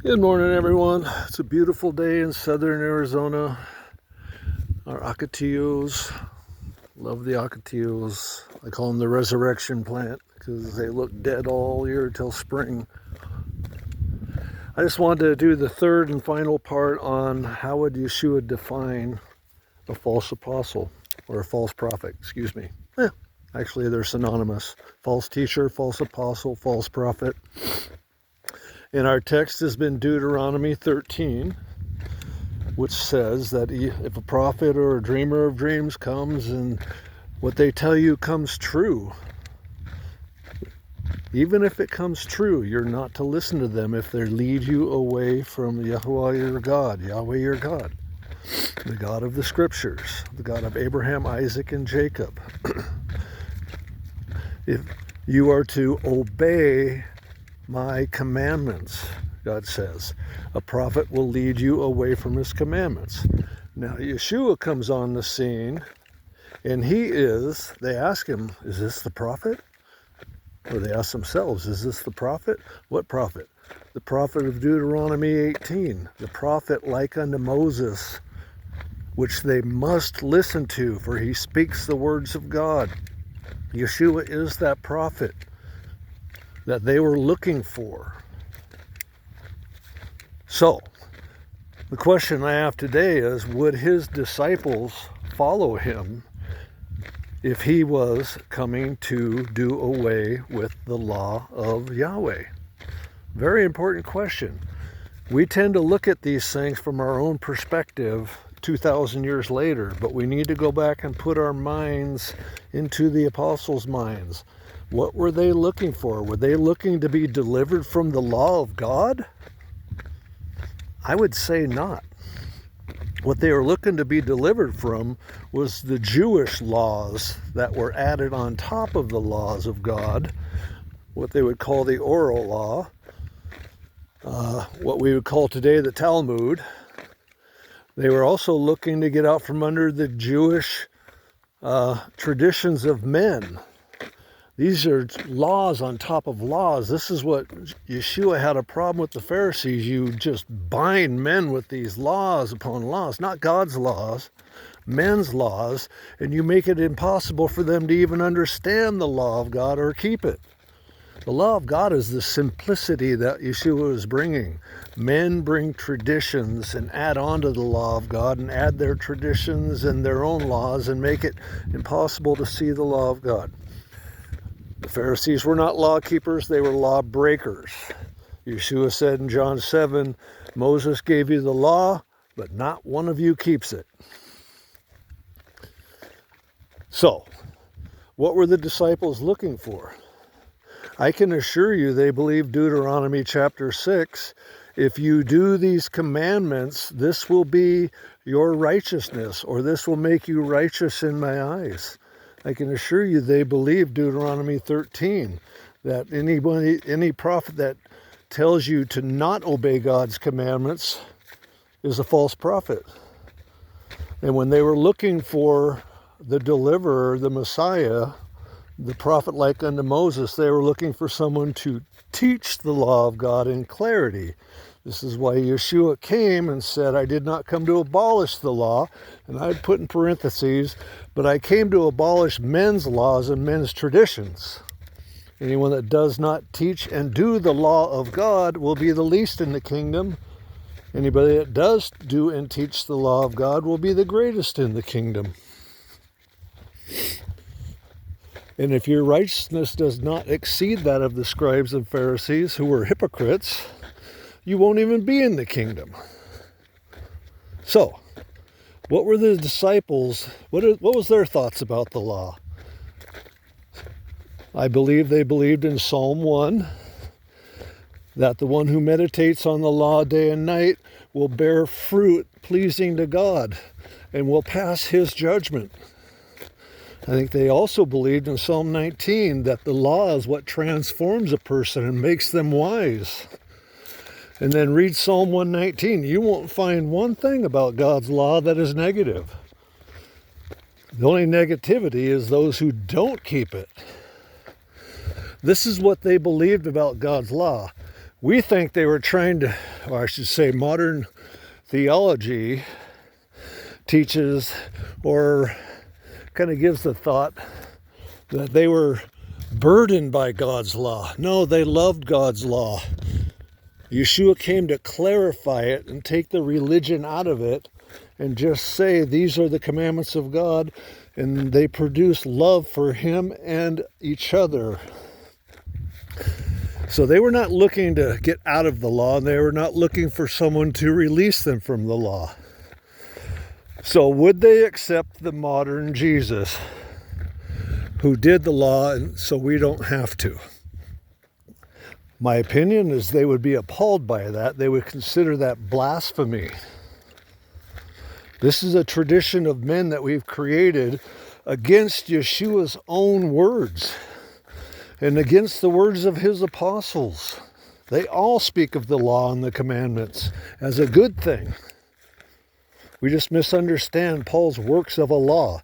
Good morning, everyone. It's a beautiful day in southern Arizona. Our ocotillos, love the ocotillos. I call them the resurrection plant because they look dead all year till spring. I just wanted to do the third and final part on how would Yeshua define a false apostle or a false prophet, excuse me. Actually, they're synonymous. False teacher, false apostle, false prophet. And our text has been Deuteronomy 13, which says that if a prophet or a dreamer of dreams comes and what they tell you comes true, even if it comes true, you're not to listen to them if they lead you away from Yahweh your God, the God of the Scriptures, the God of Abraham, Isaac, and Jacob. If you are to obey my commandments, God says, a prophet will lead you away from his commandments. Now, Yeshua comes on the scene, and they ask him, is this the prophet? Or they ask themselves, is this the prophet? What prophet? The prophet of Deuteronomy 18, the prophet like unto Moses, which they must listen to, for he speaks the words of God. Yeshua is that prophet that they were looking for. So, the question I have today is, would his disciples follow him if he was coming to do away with the law of Yahweh? Very important question. We tend to look at these things from our own perspective 2,000 years later, but we need to go back and put our minds into the apostles' minds. What were they looking for? Were they looking to be delivered from the law of God? I would say not. What they were looking to be delivered from was the Jewish laws that were added on top of the laws of God, what they would call the oral law, what we would call today the Talmud. They were also looking to get out from under the Jewish traditions of men. These are laws on top of laws. This is what Yeshua had a problem with the Pharisees. You just bind men with these laws upon laws, not God's laws, men's laws, and you make it impossible for them to even understand the law of God or keep it. The law of God is the simplicity that Yeshua is bringing. Men bring traditions and add on to the law of God and add their traditions and their own laws and make it impossible to see the law of God. The Pharisees were not law keepers, they were law breakers. Yeshua said in John 7, Moses gave you the law, but not one of you keeps it. So, what were the disciples looking for? I can assure you they believed Deuteronomy chapter 6. If you do these commandments, this will be your righteousness, or this will make you righteous in my eyes. I can assure you they believe Deuteronomy 13, that any prophet that tells you to not obey God's commandments is a false prophet. And when they were looking for the deliverer, the Messiah, the prophet like unto Moses, they were looking for someone to teach the law of God in clarity. This is why Yeshua came and said, I did not come to abolish the law, and I'd put in parentheses, but I came to abolish men's laws and men's traditions. Anyone that does not teach and do the law of God will be the least in the kingdom. Anybody that does do and teach the law of God will be the greatest in the kingdom. And if your righteousness does not exceed that of the scribes and Pharisees, who were hypocrites, you won't even be in the kingdom. So, what were the disciples, what was their thoughts about the law? I believe they believed in Psalm 1, that the one who meditates on the law day and night will bear fruit pleasing to God and will pass his judgment. I think they also believed in Psalm 19 that the law is what transforms a person and makes them wise. And then read Psalm 119. You won't find one thing about God's law that is negative. The only negativity is those who don't keep it. This is what they believed about God's law. We think they were trying to, or I should say modern theology teaches or kind of gives the thought that they were burdened by God's law. No, they loved God's law. Yeshua came to clarify it and take the religion out of it and just say these are the commandments of God, and they produce love for him and each other. So they were not looking to get out of the law, and they were not looking for someone to release them from the law. So would they accept the modern Jesus who did the law and so we don't have to? My opinion is they would be appalled by that. They would consider that blasphemy. This is a tradition of men that we've created against Yeshua's own words and against the words of his apostles. They all speak of the law and the commandments as a good thing. We just misunderstand Paul's works of a law.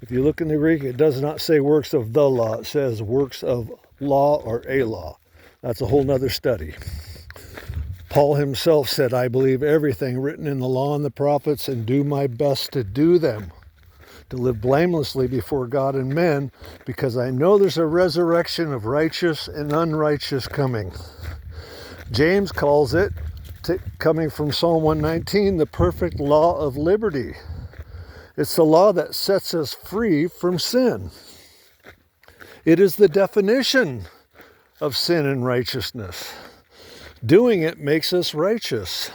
If you look in the Greek, it does not say works of the law. It says works of law or a law. That's a whole nother study. Paul himself said, I believe everything written in the law and the prophets and do my best to do them, to live blamelessly before God and men, because I know there's a resurrection of righteous and unrighteous coming. James calls it, coming from Psalm 119, the perfect law of liberty. It's the law that sets us free from sin. It is the definition of sin and righteousness. Doing it makes us righteous.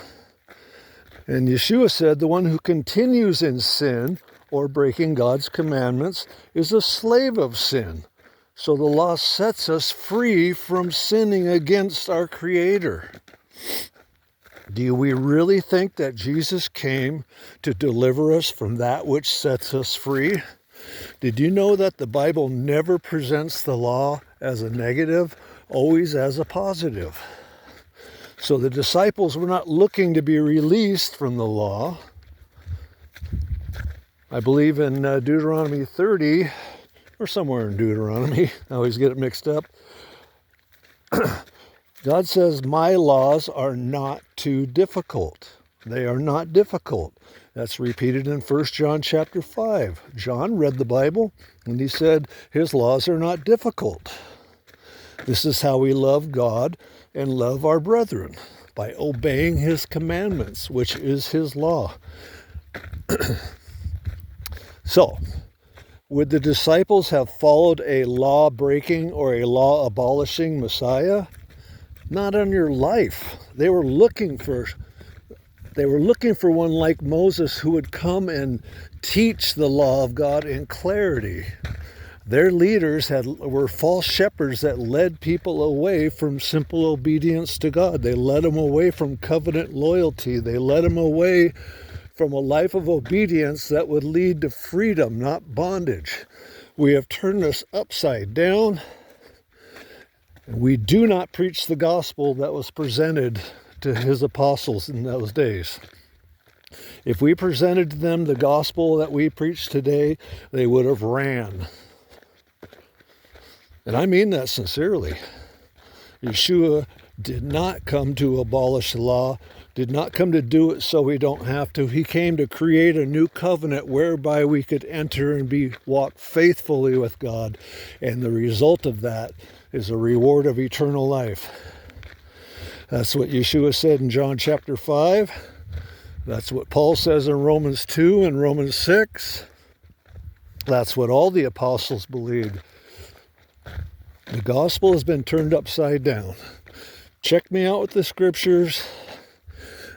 And Yeshua said the one who continues in sin or breaking God's commandments is a slave of sin. So the law sets us free from sinning against our Creator. Do we really think that Jesus came to deliver us from that which sets us free? Did you know that the Bible never presents the law as a negative, always as a positive? So the disciples were not looking to be released from the law. I believe in Deuteronomy 30, or somewhere in Deuteronomy, I always get it mixed up. God says, my laws are not too difficult. They are not difficult. That's repeated in 1 John chapter 5. John read the Bible, and he said his laws are not difficult. This is how we love God and love our brethren, by obeying his commandments, which is his law. So, would the disciples have followed a law-breaking or a law-abolishing Messiah? Not on your life. They were looking for one like Moses who would come and teach the law of God in clarity. Their leaders were false shepherds that led people away from simple obedience to God. They led them away from covenant loyalty. They led them away from a life of obedience that would lead to freedom, not bondage. We have turned this upside down. And we do not preach the gospel that was presented to his apostles in those days. If we presented to them the gospel that we preach today, they would have ran. And I mean that sincerely. Yeshua did not come to abolish the law, did not come to do it so we don't have to. He came to create a new covenant whereby we could enter and walk faithfully with God. And the result of that is a reward of eternal life. That's what Yeshua said in John chapter 5. That's what Paul says in Romans 2 and Romans 6. That's what all the apostles believed. The gospel has been turned upside down. Check me out with the scriptures.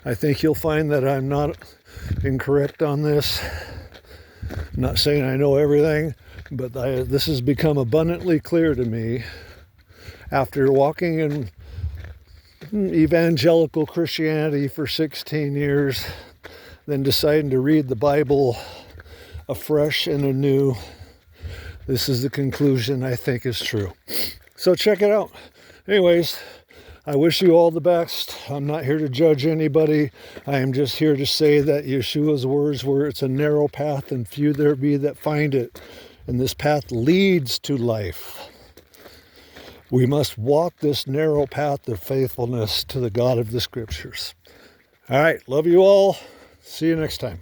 I think you'll find that I'm not incorrect on this. I'm not saying I know everything, but this has become abundantly clear to me after walking in evangelical Christianity for 16 years, then deciding to read the Bible afresh and anew. This is the conclusion I think is true. So check it out. Anyways, I wish you all the best. I'm not here to judge anybody. I am just here to say that Yeshua's words were, it's a narrow path and few there be that find it. And this path leads to life. We must walk this narrow path of faithfulness to the God of the Scriptures. All right, love you all. See you next time.